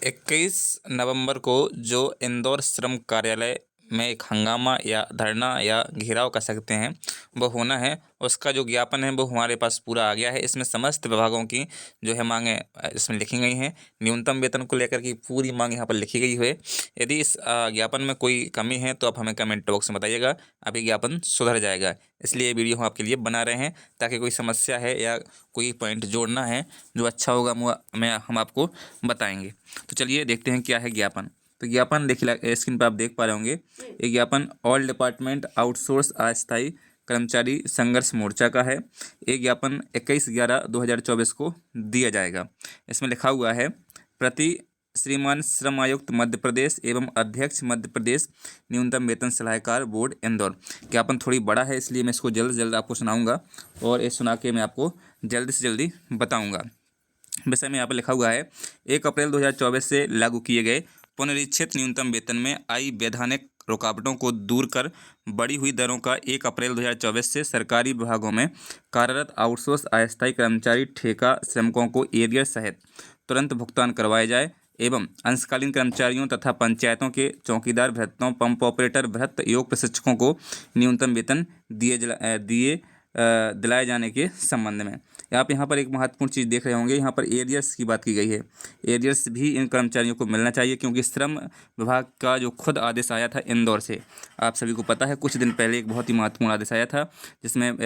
21 नवंबर को जो इंदौर श्रम कार्यालय में एक हंगामा या धरना या घेराव कर सकते हैं वो होना है। उसका जो ज्ञापन है वो हमारे पास पूरा आ गया है। इसमें समस्त विभागों की जो है मांगें इसमें लिखी गई हैं। न्यूनतम वेतन को लेकर की पूरी मांग यहाँ पर लिखी गई है। यदि इस ज्ञापन में कोई कमी है तो आप हमें कमेंट बॉक्स में बताइएगा। अभी ज्ञापन सुधर जाएगा, इसलिए ये वीडियो हम आपके लिए बना रहे हैं ताकि कोई समस्या है या कोई पॉइंट जोड़ना है जो अच्छा होगा हम आपको बताएंगे। तो चलिए देखते हैं क्या है ज्ञापन। तो ज्ञापन देखिए स्क्रीन पर आप देख पा रहे होंगे। ये ज्ञापन ऑल डिपार्टमेंट आउटसोर्स अस्थायी कर्मचारी संघर्ष मोर्चा का है। ये ज्ञापन 21/11/2024 को दिया जाएगा। इसमें लिखा हुआ है, प्रति श्रीमान श्रम आयुक्त मध्य प्रदेश एवं अध्यक्ष मध्य प्रदेश न्यूनतम वेतन सलाहकार बोर्ड इंदौर। ज्ञापन थोड़ी बड़ा है, इसलिए मैं इसको जल्द से जल्द आपको सुनाऊंगा और ये सुना के मैं आपको जल्द से जल्दी बताऊंगा। विषय में यहाँ पर लिखा हुआ है, 1 अप्रैल 2024 से लागू किए गए पुनरीक्षित न्यूनतम वेतन में आई वैधानिक रुकावटों को दूर कर बढ़ी हुई दरों का 1 अप्रैल 2024 से सरकारी विभागों में कार्यरत आउटसोर्स अस्थायी कर्मचारी ठेका श्रमिकों को एरियर सहित तुरंत भुगतान करवाया जाए एवं अंशकालीन कर्मचारियों तथा पंचायतों के चौकीदार भृत्यों, पंप ऑपरेटर भृत्य, योग प्रशिक्षकों को न्यूनतम वेतन दिलाए जाने के संबंध में। आप यहाँ पर एक महत्वपूर्ण चीज़ देख रहे होंगे, यहाँ पर एरियर्स की बात की गई है। एरियर्स भी इन कर्मचारियों को मिलना चाहिए क्योंकि श्रम विभाग का जो खुद आदेश आया था इंदौर से, आप सभी को पता है, कुछ दिन पहले एक बहुत ही महत्वपूर्ण आदेश आया था जिसमें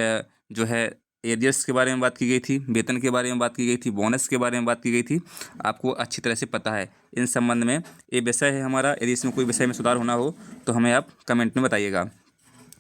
जो है एरियर्स के बारे में बात की गई थी, वेतन के बारे में बात की गई थी, बोनस के बारे में बात की गई थी। आपको अच्छी तरह से पता है। इन संबंध में ये विषय है हमारा। यदि इसमें कोई विषय में सुधार होना हो तो हमें आप कमेंट में बताइएगा।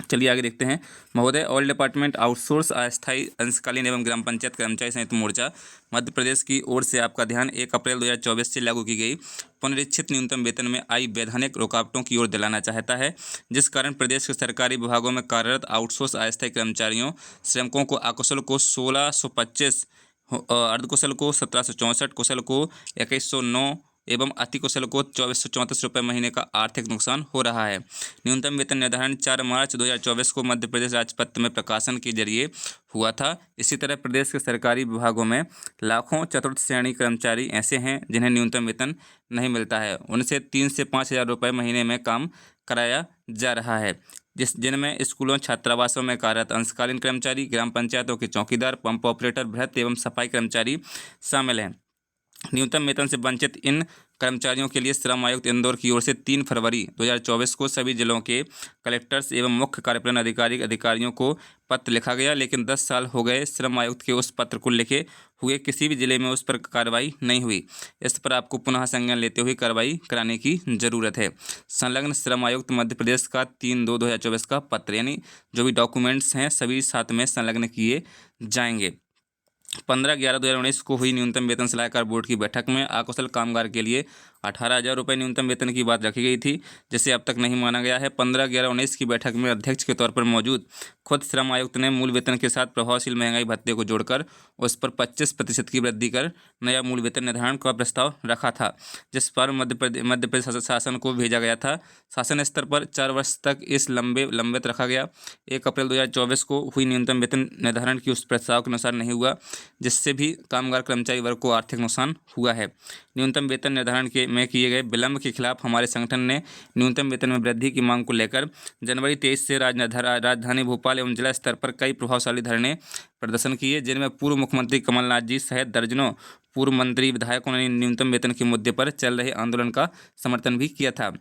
चलिए आगे देखते हैं। महोदय, ऑल डिपार्टमेंट आउटसोर्स अस्थायी अंशकालीन एवं ग्राम पंचायत कर्मचारी संयुक्त मोर्चा मध्य प्रदेश की ओर से आपका ध्यान 1 अप्रैल 2024 से लागू की गई पुनरीक्षित न्यूनतम वेतन में आई वैधानिक रुकावटों की ओर दिलाना चाहता है, जिस कारण प्रदेश के सरकारी विभागों में कार्यरत आउटसोर्स अस्थायी कर्मचारियों श्रमिकों को अकुशल को 1625, अर्धकुशल को 1764, कुशल को 2109 एवं अति कुशल को 2434 रुपये महीने का आर्थिक नुकसान हो रहा है। न्यूनतम वेतन निर्धारण 4 मार्च 2024 को मध्य प्रदेश राजपत्र में प्रकाशन के जरिए हुआ था। इसी तरह प्रदेश के सरकारी विभागों में लाखों चतुर्थ श्रेणी कर्मचारी ऐसे हैं जिन्हें न्यूनतम वेतन नहीं मिलता है। उनसे 3 से 5 हज़ार रुपये महीने में काम कराया जा रहा है, जिनमें स्कूलों, छात्रावासों में कार्यरत अंशकालीन कर्मचारी, ग्राम पंचायतों के चौकीदार, पंप ऑपरेटर भृत्य एवं सफाई कर्मचारी शामिल हैं। न्यूनतम वेतन से वंचित इन कर्मचारियों के लिए श्रम आयुक्त इंदौर की ओर से 3 फरवरी 2024 को सभी जिलों के कलेक्टर्स एवं मुख्य कार्यपालन अधिकारियों को पत्र लिखा गया, लेकिन 10 साल हो गए श्रम आयुक्त के उस पत्र को लिखे हुए किसी भी जिले में उस पर कार्रवाई नहीं हुई। इस पर आपको पुनः संज्ञान लेते हुए कार्रवाई कराने की जरूरत है। संलग्न श्रम आयुक्त मध्य प्रदेश का 3/2/2024 का पत्र, यानी जो भी डॉक्यूमेंट्स हैं सभी साथ में संलग्न किए जाएंगे। 15/11/2019 को हुई न्यूनतम वेतन सलाहकार बोर्ड की बैठक में अकुशल कामगार के लिए 18,000 रुपये न्यूनतम वेतन की बात रखी गई थी, जिसे अब तक नहीं माना गया है। 15/11/19 की बैठक में अध्यक्ष के तौर पर मौजूद खुद श्रम आयुक्त ने मूल वेतन के साथ प्रभावशील महंगाई भत्ते को जोड़कर उस पर 25% की वृद्धि कर नया मूल वेतन निर्धारण का प्रस्ताव रखा था, जिस पर मध्य प्रदेश शासन को भेजा गया था। शासन स्तर पर 4 वर्ष तक इस लंबित रखा गया। 1 अप्रैल 2024 को हुई न्यूनतम वेतन निर्धारण की उस प्रस्ताव के अनुसार नहीं हुआ, जिससे भी कामगार कर्मचारी वर्ग को आर्थिक नुकसान हुआ है। न्यूनतम वेतन निर्धारण में किए गए विलंब के खिलाफ हमारे संगठन ने न्यूनतम वेतन में वृद्धि की मांग को लेकर जनवरी 23 से राजधानी भोपाल एवं जिला स्तर पर कई प्रभावशाली धरने प्रदर्शन किए, जिनमें पूर्व मुख्यमंत्री कमलनाथ जी सहित दर्जनों पूर्व मंत्री, विधायकों ने न्यूनतम वेतन के मुद्दे पर चल रहे आंदोलन का समर्थन भी किया था।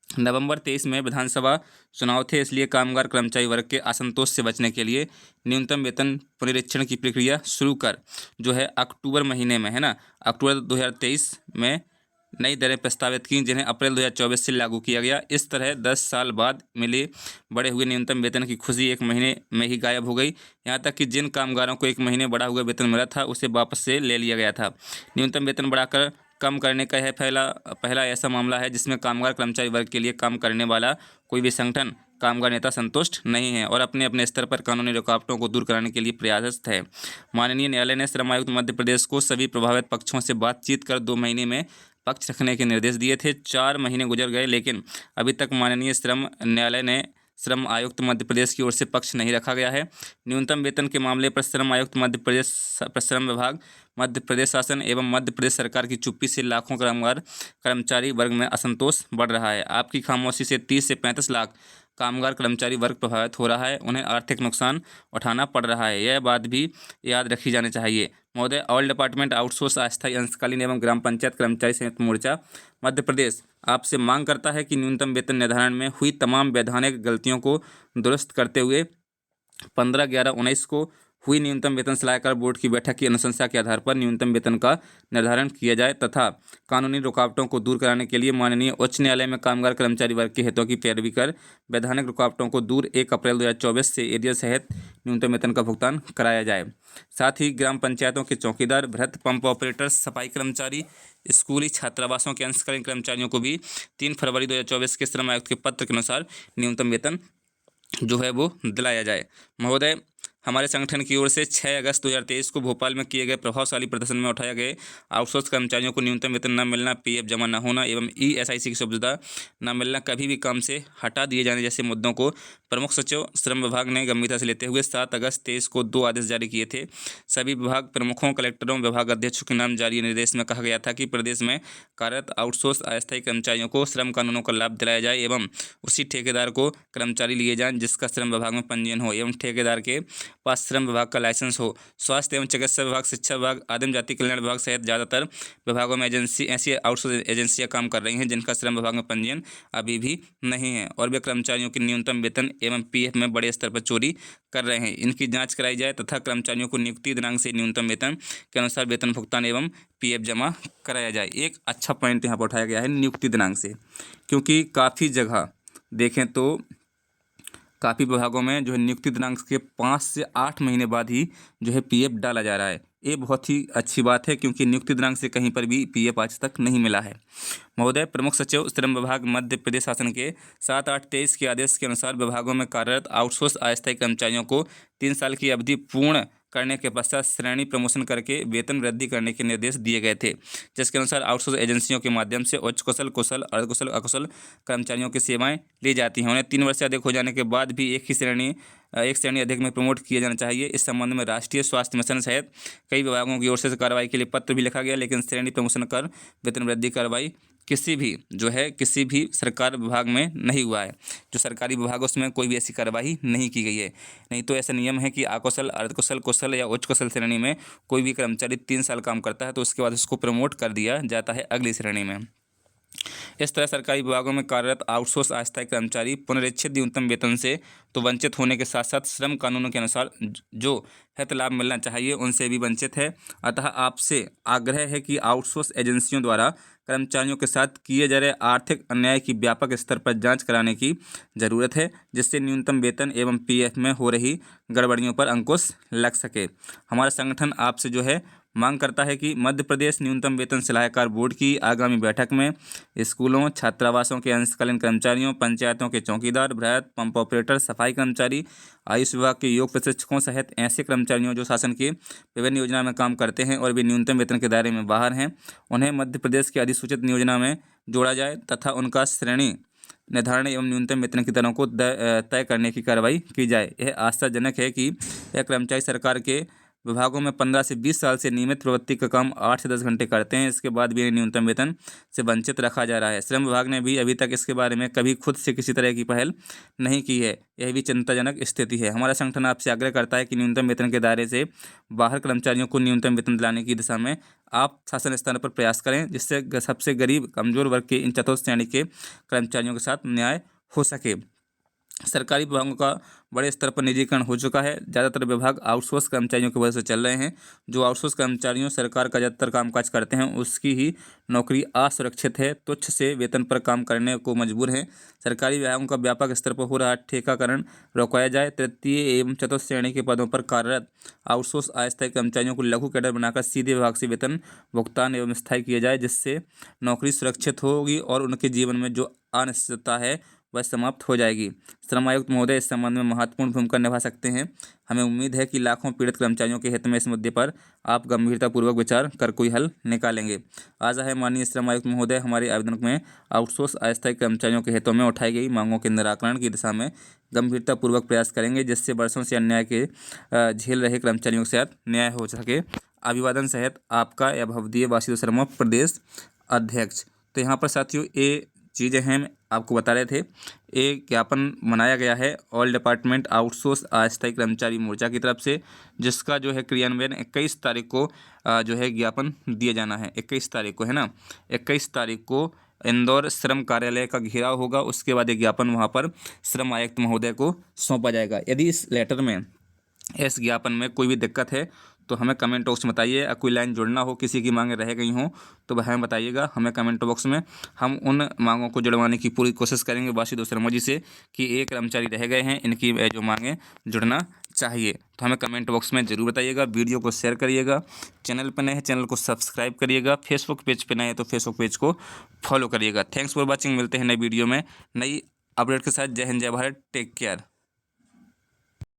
नवंबर 23 में विधानसभा चुनाव थे, इसलिए कामगार कर्मचारी वर्ग के असंतोष से बचने के लिए न्यूनतम वेतन पुनरीक्षण की प्रक्रिया शुरू कर जो है अक्टूबर महीने में, है ना, अक्टूबर 2023 में नई दरें प्रस्तावित की, जिन्हें अप्रैल 2024 से लागू किया गया। इस तरह 10 साल बाद मिले बढ़े हुए न्यूनतम वेतन की खुशी 1 महीने में ही गायब हो गई। यहाँ तक कि जिन कामगारों को 1 महीने बढ़ा हुआ वेतन मिला था उसे वापस से ले लिया गया था। न्यूनतम वेतन बढ़ाकर कम करने का यह पहला ऐसा मामला है जिसमें कामगार कर्मचारी वर्ग के लिए काम करने वाला कोई भी संगठन, कामगार नेता संतुष्ट नहीं है और अपने अपने स्तर पर कानूनी रुकावटों को दूर कराने के लिए प्रयासरत है। माननीय न्यायालय ने श्रम आयुक्त मध्य प्रदेश को सभी प्रभावित पक्षों से बातचीत कर 2 महीने में पक्ष रखने के निर्देश दिए थे। 4 महीने गुजर गए, लेकिन अभी तक माननीय श्रम न्यायालय ने श्रम आयुक्त मध्य प्रदेश की ओर से पक्ष नहीं रखा गया है। न्यूनतम वेतन के मामले पर श्रम आयुक्त मध्य प्रदेश, श्रम विभाग, मध्य प्रदेश शासन एवं मध्य प्रदेश सरकार की चुप्पी से लाखों कर्मचारी वर्ग में असंतोष बढ़ रहा है। आपकी खामोशी से 30 से 35 लाख कामगार कर्मचारी वर्ग प्रभावित हो रहा है, उन्हें आर्थिक नुकसान उठाना पड़ रहा है। यह बात भी याद रखी जानी चाहिए। महोदय, ऑल डिपार्टमेंट आउटसोर्स अस्थायी अंशकालीन एवं ग्राम पंचायत कर्मचारी संयुक्त मोर्चा मध्य प्रदेश आपसे मांग करता है कि न्यूनतम वेतन निर्धारण में हुई तमाम वैधानिक गलतियों को दुरुस्त करते हुए 15/11/19 को हुई न्यूनतम वेतन सलाहकार बोर्ड की बैठक की अनुशंसा के आधार पर न्यूनतम वेतन का निर्धारण किया जाए तथा कानूनी रुकावटों को दूर कराने के लिए माननीय उच्च न्यायालय में कामगार कर्मचारी वर्ग के हितों की पैरवी कर वैधानिक रुकावटों को दूर 1 अप्रैल 2024 से एरियर सहित न्यूनतम वेतन का भुगतान कराया जाए। साथ ही ग्राम पंचायतों के चौकीदार, वृहत पंप ऑपरेटर, सफाई कर्मचारी, स्कूली छात्रावासों के अंशकालीन कर्मचारियों को भी 3 फरवरी 2024 के श्रम आयुक्त के पत्र के अनुसार न्यूनतम वेतन जो है वो दिलाया जाए। महोदय, हमारे संगठन की ओर से 6 अगस्त 2023 को भोपाल में किए गए प्रभावशाली प्रदर्शन में उठाए गए आउटसोर्स कर्मचारियों को न्यूनतम वेतन न मिलना, पीएफ जमा न होना एवं ईएसआईसी की सुविधा न मिलना, कभी भी काम से हटा दिए जाने जैसे मुद्दों को प्रमुख सचिव श्रम विभाग ने गंभीरता से लेते हुए 7 अगस्त 23 को 2 आदेश जारी किए थे। सभी विभाग प्रमुखों, कलेक्टरों, विभाग अध्यक्षों के नाम जारी निर्देश में कहा गया था कि प्रदेश में कार्यरत आउटसोर्स अस्थायी कर्मचारियों को श्रम कानूनों का लाभ दिलाया जाए एवं उसी ठेकेदार को कर्मचारी लिए जाएं जिसका श्रम विभाग में पंजीयन हो एवं ठेकेदार के पास श्रम विभाग का लाइसेंस हो। स्वास्थ्य एवं चिकित्सा विभाग, शिक्षा विभाग, आदिम जाति कल्याण विभाग सहित ज़्यादातर विभागों में ऐसी आउटसोर्स एजेंसियां काम कर रही हैं जिनका श्रम विभाग में पंजीयन अभी भी नहीं है और वे कर्मचारियों की न्यूनतम वेतन एवं पीएफ में बड़े स्तर पर चोरी कर रहे हैं। इनकी जांच कराई जाए तथा कर्मचारियों को नियुक्ति दिनांक से न्यूनतम वेतन के अनुसार वेतन भुगतान एवं पीएफ जमा कराया जाए। एक अच्छा पॉइंट यहाँ पर उठाया गया है नियुक्ति दिनांक से, क्योंकि काफ़ी जगह देखें तो काफ़ी विभागों में जो है नियुक्ति दिनांक के 5 से 8 महीने बाद ही जो है पीएफ डाला जा रहा है। ये बहुत ही अच्छी बात है क्योंकि नियुक्ति दिनांक से कहीं पर भी पीएफ आज तक नहीं मिला है। महोदय, प्रमुख सचिव श्रम विभाग मध्य प्रदेश शासन के 7/8/23 के आदेश के अनुसार विभागों में कार्यरत आउटसोर्स अस्थायी कर्मचारियों को 3 साल की अवधि पूर्ण करने के पश्चात श्रेणी प्रमोशन करके वेतन वृद्धि करने के निर्देश दिए गए थे, जिसके अनुसार आउटसोर्स एजेंसियों के माध्यम से उच्च कुशल, कुशल, अर्धकुशल, अकुशल कर्मचारियों की सेवाएं ली जाती हैं। उन्हें 3 वर्ष से अधिक हो जाने के बाद भी एक श्रेणी अधिक में प्रमोट किया जाना चाहिए। इस संबंध में राष्ट्रीय स्वास्थ्य मिशन सहित कई विभागों की ओर से कार्रवाई के लिए पत्र भी लिखा गया, लेकिन श्रेणी प्रमोशन कर वेतन वृद्धि कार्रवाई किसी भी सरकार विभाग में नहीं हुआ है। जो सरकारी विभाग है उसमें कोई भी ऐसी कार्रवाई नहीं की गई है। नहीं तो ऐसा नियम है कि अकुशल, अर्धकुशल, कुशल या उच्च कुशल श्रेणी में कोई भी कर्मचारी 3 साल काम करता है तो उसके बाद उसको प्रमोट कर दिया जाता है अगली श्रेणी में। इस तरह सरकारी विभागों में कार्यरत आउटसोर्स अस्थायी कर्मचारी पुनरीक्षित न्यूनतम वेतन से तो वंचित होने के साथ साथ श्रम कानूनों के अनुसार जो हित लाभ मिलना चाहिए उनसे भी वंचित है। अतः आपसे आग्रह है कि आउटसोर्स एजेंसियों द्वारा कर्मचारियों के साथ किए जा रहे आर्थिक अन्याय की व्यापक स्तर पर जांच कराने की जरूरत है, जिससे न्यूनतम वेतन एवं पीएफ में हो रही गड़बड़ियों पर अंकुश लग सके। हमारा संगठन आपसे जो है मांग करता है कि मध्य प्रदेश न्यूनतम वेतन सलाहकार बोर्ड की आगामी बैठक में स्कूलों, छात्रावासों के अंशकालीन कर्मचारियों, पंचायतों के चौकीदार, वृहत पंप ऑपरेटर, सफाई कर्मचारी, आयुष विभाग के योग प्रशिक्षकों सहित ऐसे कर्मचारियों जो शासन की विभिन्न योजना में काम करते हैं और वे न्यूनतम वेतन के दायरे में बाहर हैं, उन्हें मध्य प्रदेश की अधिसूचित योजना में जोड़ा जाए तथा उनका श्रेणी निर्धारण एवं न्यूनतम वेतन की दरों को तय करने की कार्रवाई की जाए। यह आश्चर्यजनक है कि यह कर्मचारी सरकार के विभागों में 15 से 20 साल से नियमित प्रवृत्ति का काम 8 से 10 घंटे करते हैं, इसके बाद भी इन्हें न्यूनतम वेतन से वंचित रखा जा रहा है। श्रम विभाग ने भी अभी तक इसके बारे में कभी खुद से किसी तरह की पहल नहीं की है। यह भी चिंताजनक स्थिति है। हमारा संगठन आपसे आग्रह करता है कि न्यूनतम वेतन के दायरे से बाहर कर्मचारियों को न्यूनतम वेतन दिलाने की दिशा में आप शासन स्तर पर प्रयास करें, जिससे सबसे गरीब, कमजोर वर्ग के इन चतुर्थ श्रेणी के कर्मचारियों के साथ न्याय हो सके। सरकारी विभागों का बड़े स्तर पर निजीकरण हो चुका है। ज़्यादातर विभाग आउटसोर्स कर्मचारियों की वजह से चल रहे हैं। जो आउटसोर्स कर्मचारियों सरकार का ज़्यादातर कामकाज करते हैं उसकी ही नौकरी असुरक्षित है, तुच्छ से वेतन पर काम करने को मजबूर हैं। सरकारी विभागों का व्यापक स्तर पर हो रहा ठेकाकरण रोकाया जाए। तृतीय एवं चतुर्थ श्रेणी के पदों पर कार्यरत आउटसोर्स अस्थायी कर्मचारियों को लघु कैडर बनाकर सीधे विभाग से वेतन भुगतान एवं स्थायी किया जाए, जिससे नौकरी सुरक्षित होगी और उनके जीवन में जो अनिश्चितता है वह समाप्त हो जाएगी। श्रम आयुक्त महोदय इस संबंध में महत्वपूर्ण भूमिका निभा सकते हैं। हमें उम्मीद है कि लाखों पीड़ित कर्मचारियों के हित में इस मुद्दे पर आप गंभीरतापूर्वक विचार कर कोई हल निकालेंगे। आशा है माननीय श्रम आयुक्त महोदय हमारे आवेदन में आउटसोर्स अस्थायी कर्मचारियों के हितों में उठाई गई मांगों के निराकरण की दिशा में गंभीरतापूर्वक प्रयास करेंगे जिससे वर्षों से अन्याय के झेल रहे कर्मचारियों के साथ न्याय हो सके। अभिवादन सहित आपका या भवदीय वासुदेव शर्मा प्रदेश अध्यक्ष। तो यहाँ पर साथियों ये चीज़ें हम आपको बता रहे थे। एक ज्ञापन बनाया गया है ऑल डिपार्टमेंट आउटसोर्स अस्थायी कर्मचारी मोर्चा की तरफ से, जिसका जो है क्रियान्वयन 21 तारीख को जो है ज्ञापन दिया जाना है। 21 तारीख को है ना, 21 तारीख को इंदौर श्रम कार्यालय का घेराव होगा। उसके बाद एक ज्ञापन वहाँ पर श्रम आयुक्त महोदय को सौंपा जाएगा। यदि इस लेटर में, इस ज्ञापन में कोई भी दिक्कत है तो हमें कमेंट बॉक्स में बताइए। कोई लाइन जुड़ना हो, किसी की मांगें रह गई हों तो वह हमें बताइएगा हमें कमेंट बॉक्स में। हम उन मांगों को जुड़वाने की पूरी कोशिश करेंगे वासुदेव शर्मा जी से कि एक कर्मचारी रह गए हैं, इनकी जो मांगें जुड़ना चाहिए। तो हमें कमेंट बॉक्स में ज़रूर बताइएगा। वीडियो को शेयर करिएगा। चैनल पर नए हैं चैनल को सब्सक्राइब करिएगा। फेसबुक पेज पर नए हैं तो फेसबुक पेज को फॉलो करिएगा। Thanks for watching. मिलते हैं नई वीडियो में नई अपडेट के साथ। जय हिंद, जय भारत, टेक केयर।